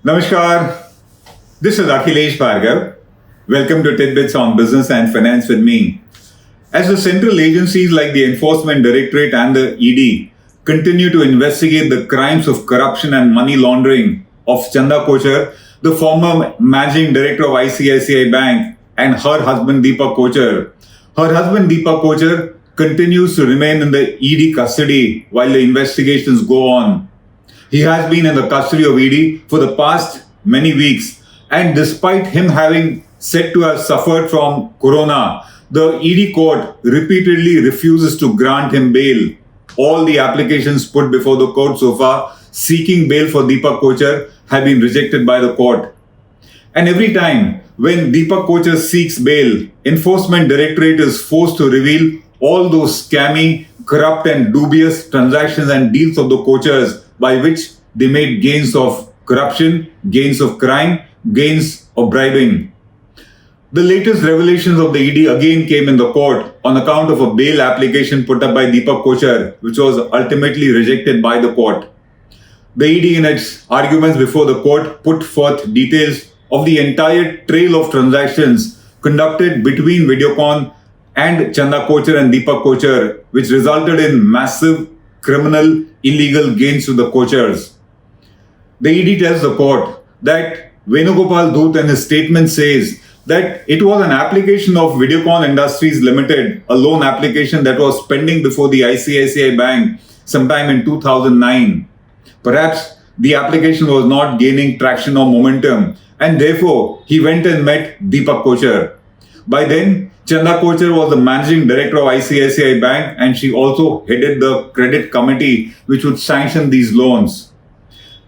Namaskar. This is Akhilesh Bhargava. Welcome to Tit-bits on Business and Finance with me. As the central agencies like the Enforcement Directorate and the ED continue to investigate the crimes of corruption and money laundering of Chanda Kochhar, the former managing director of ICICI Bank, and her husband Deepak Kochhar. Her husband Deepak Kochhar continues to remain in the ED custody while the investigations go on. He has been in the custody of ED for the past many weeks, and despite him having said to have suffered from corona, the ED court repeatedly refuses to grant him bail. All the applications put before the court so far seeking bail for Deepak Kochhar have been rejected by the court. And every time when Deepak Kochhar seeks bail, Enforcement Directorate is forced to reveal all those scammy, corrupt and dubious transactions and deals of the Kochhars by which they made gains of corruption, gains of crime, gains of bribing. The latest revelations of the ED again came in the court on account of a bail application put up by Deepak Kochhar, which was ultimately rejected by the court. The ED in its arguments before the court put forth details of the entire trail of transactions conducted between Videocon and Chanda Kochhar and Deepak Kochhar, which resulted in massive criminal illegal gains to the Kochhars. The ED tells the court that Venugopal Dhoot in his statement says that it was an application of Videocon Industries Limited, a loan application that was pending before the ICICI Bank sometime in 2009. Perhaps the application was not gaining traction or momentum, and therefore he went and met Deepak Kochhar. By then, Chanda Kochhar was the managing director of ICICI Bank, and she also headed the credit committee which would sanction these loans.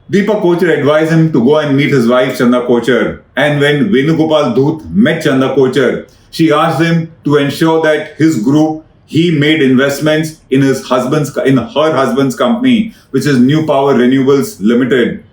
Deepak Kochhar advised him to go and meet his wife Chanda Kochhar, and when Venugopal Dhoot met Chanda Kochhar, she asked him to ensure that his group, he made investments in her husband's company, which is New Power Renewables Limited.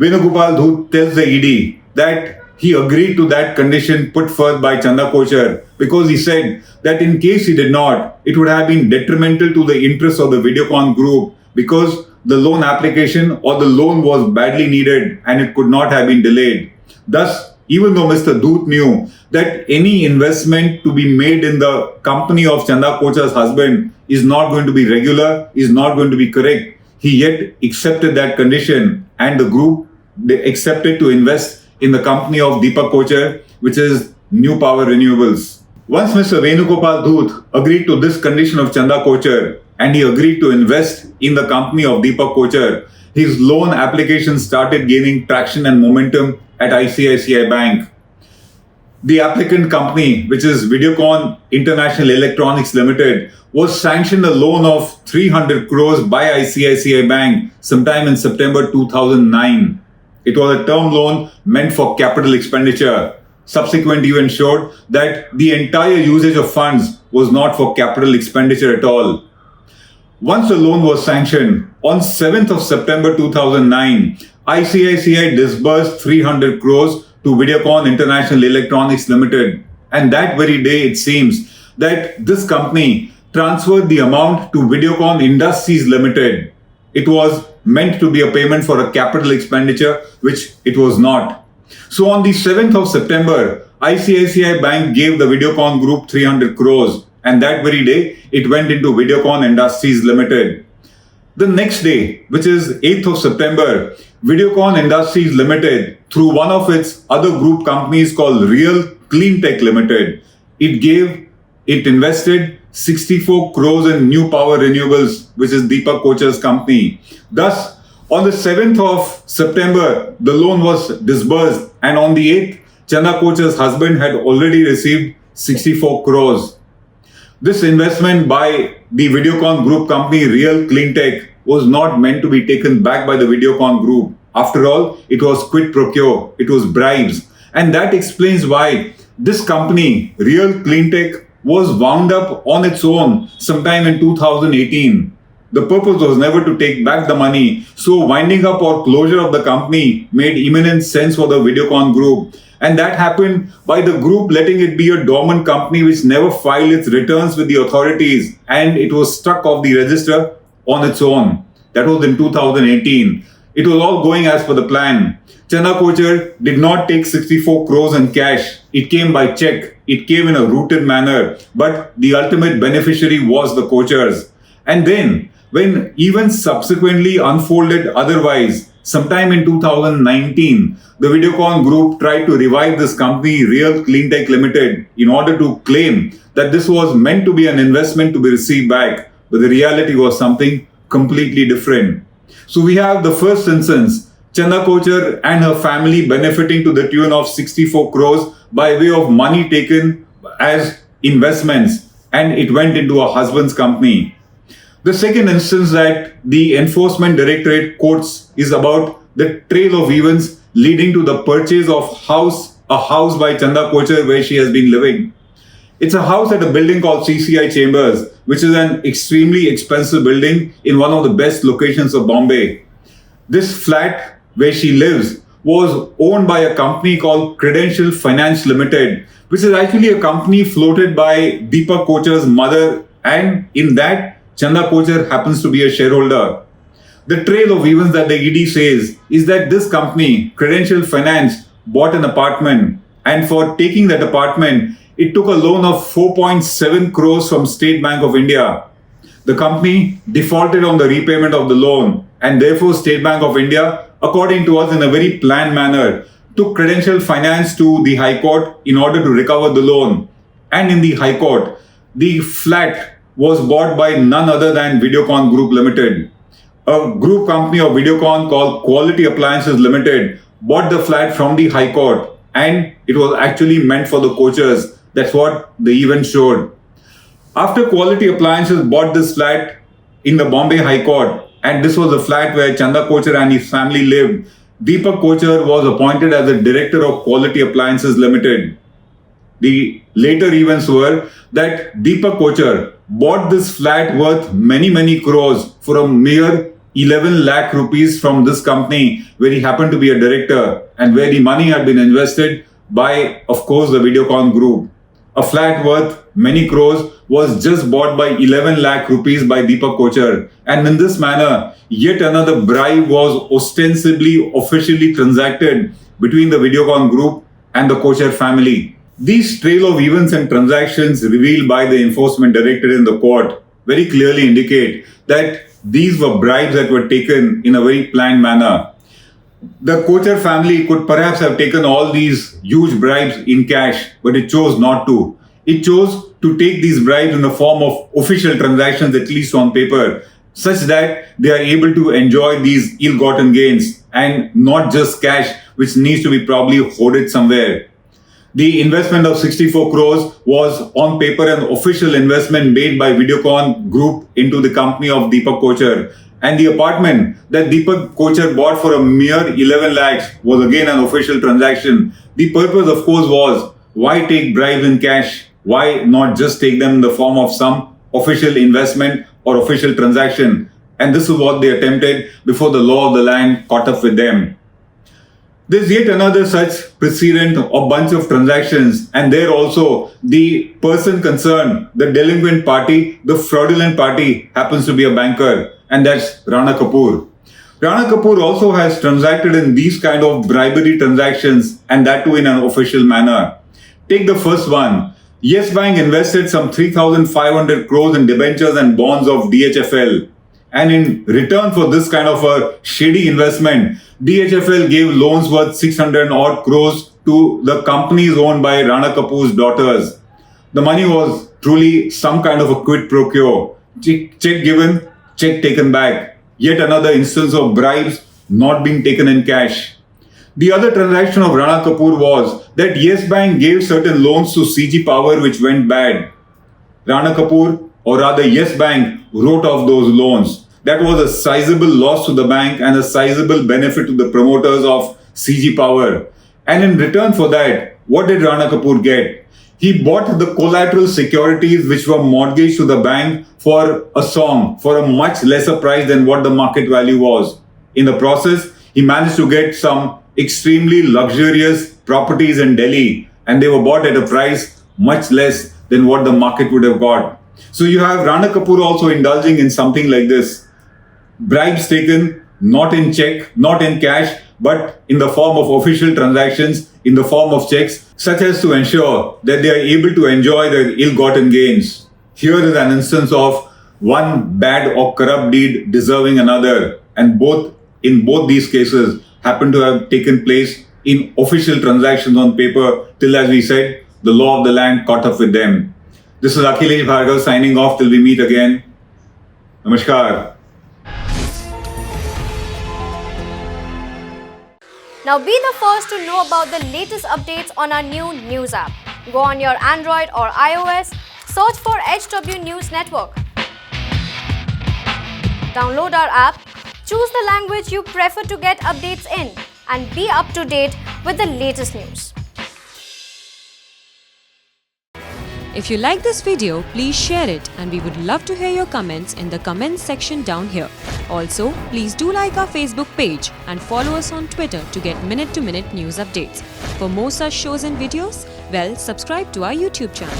Venugopal Dhoot tells the ED that he agreed to that condition put forth by Chanda Kochhar because he said that in case he did not, it would have been detrimental to the interests of the Videocon group because the loan application or the loan was badly needed and it could not have been delayed. Thus, even though Mr. Dhoot knew that any investment to be made in the company of Chanda Kochhar's husband is not going to be regular, is not going to be correct, he yet accepted that condition, and the group accepted to invest in the company of Deepak Kochhar, which is New Power Renewables. Once Mr. Venugopal Dhoot agreed to this condition of Chanda Kochhar and he agreed to invest in the company of Deepak Kochhar, his loan application started gaining traction and momentum at ICICI Bank. The applicant company, which is Videocon International Electronics Limited, was sanctioned a loan of 300 crores by ICICI Bank sometime in September 2009. It was a term loan meant for capital expenditure. Subsequent events showed that the entire usage of funds was not for capital expenditure at all. Once the loan was sanctioned, on 7th of September 2009, ICICI disbursed 300 crores to Videocon International Electronics Limited. And that very day, it seems that this company transferred the amount to Videocon Industries Limited. It was meant to be a payment for a capital expenditure, which it was not. So on the 7th of September, ICICI Bank gave the Videocon Group 300 crores. And that very day, it went into Videocon Industries Limited. The next day, which is 8th of September, Videocon Industries Limited, through one of its other group companies called Real Clean Tech Limited, it invested 64 crores in New Power Renewables, which is Deepak Kochhar's company. Thus, on the 7th of September, the loan was disbursed, and on the 8th, Chanda Kochhar's husband had already received 64 crores. This investment by the Videocon group company Real Clean Tech was not meant to be taken back by the Videocon group. After all, it was quid pro quo, it was bribes. And that explains why this company, Real Clean Tech, was wound up on its own sometime in 2018. The purpose was never to take back the money, so winding up or closure of the company made imminent sense for the Videocon group. And that happened by the group letting it be a dormant company which never filed its returns with the authorities, and it was struck off the register on its own. That was in 2018. It was all going as per the plan. Chanda Kochhar did not take 64 crores in cash. It came by check. It came in a routed manner. But the ultimate beneficiary was the Kochhars. And then, when events subsequently unfolded otherwise, sometime in 2019, the Videocon group tried to revive this company, Real Cleantech Limited, in order to claim that this was meant to be an investment to be received back. But the reality was something completely different. So we have the first instance, Chanda Kochhar and her family benefiting to the tune of 64 crores by way of money taken as investments, and it went into her husband's company. The second instance that the Enforcement Directorate quotes is about the trail of events leading to the purchase of a house by Chanda Kochhar where she has been living. It's a house at a building called CCI Chambers, which is an extremely expensive building in one of the best locations of Bombay. This flat where she lives was owned by a company called Credential Finance Limited, which is actually a company floated by Deepak Kochhar's mother, and in that, Chanda Kochhar happens to be a shareholder. The trail of events that the ED says is that this company, Credential Finance, bought an apartment, and for taking that apartment, it took a loan of 4.7 crores from State Bank of India. The company defaulted on the repayment of the loan, and therefore State Bank of India, according to us in a very planned manner, took Credential Finance to the High Court in order to recover the loan. And in the High Court, the flat was bought by none other than Videocon Group Limited. A group company of Videocon called Quality Appliances Limited bought the flat from the High Court, and it was actually meant for the Kochhars. That's what the event showed. After Quality Appliances bought this flat in the Bombay High Court, and this was the flat where Chanda Kochhar and his family lived, Deepak Kochhar was appointed as the director of Quality Appliances Limited. The later events were that Deepak Kochhar bought this flat worth many crores for a mere 11 lakh rupees from this company where he happened to be a director, and where the money had been invested by, of course, the Videocon group. A flat worth many crores was just bought by 11 lakh rupees by Deepak Kochhar, and in this manner, yet another bribe was ostensibly officially transacted between the Videocon group and the Kochhar family. These trail of events and transactions revealed by the Enforcement Directorate in the court very clearly indicate that these were bribes that were taken in a very planned manner. The Kochhar family could perhaps have taken all these huge bribes in cash, but it chose not to. It chose to take these bribes in the form of official transactions, at least on paper, such that they are able to enjoy these ill-gotten gains and not just cash, which needs to be probably hoarded somewhere. The investment of 64 crores was on paper an official investment made by Videocon Group into the company of Deepak Kochhar. And the apartment that Deepak Kochhar bought for a mere 11 lakhs was again an official transaction. The purpose, of course, was why take bribes in cash? Why not just take them in the form of some official investment or official transaction? And this is what they attempted before the law of the land caught up with them. There's yet another such precedent, a bunch of transactions, and there also the person concerned, the delinquent party, the fraudulent party happens to be a banker, and that's Rana Kapoor. Rana Kapoor also has transacted in these kind of bribery transactions, and that too in an official manner. Take the first one. Yes Bank invested some 3,500 crores in debentures and bonds of DHFL. And in return for this kind of a shady investment, DHFL gave loans worth 600 odd crores to the companies owned by Rana Kapoor's daughters. The money was truly some kind of a quid pro quo. Check given, check taken back. Yet another instance of bribes not being taken in cash. The other transaction of Rana Kapoor was that Yes Bank gave certain loans to CG Power which went bad. Rana Kapoor, or rather Yes Bank, wrote off those loans. That was a sizable loss to the bank and a sizable benefit to the promoters of CG Power. And in return for that, what did Rana Kapoor get? He bought the collateral securities which were mortgaged to the bank for a much lesser price than what the market value was. In the process, he managed to get some extremely luxurious properties in Delhi, and they were bought at a price much less than what the market would have got. So you have Rana Kapoor also indulging in something like this. Bribes taken not in check, not in cash, but in the form of official transactions, in the form of checks, such as to ensure that they are able to enjoy their ill-gotten gains. Here is an instance of one bad or corrupt deed deserving another, and in both these cases happen to have taken place in official transactions on paper, till, as we said, the law of the land caught up with them. This is Akhilesh Bhargava signing off till we meet again. Namaskar. Now be the first to know about the latest updates on our new news app. Go on your Android or iOS, search for HW News Network. Download our app, choose the language you prefer to get updates in, and be up to date with the latest news. If you like this video, please share it, and we would love to hear your comments in the comments section down here. Also, please do like our Facebook page and follow us on Twitter to get minute-to-minute news updates. For more such shows and videos, well, subscribe to our YouTube channel.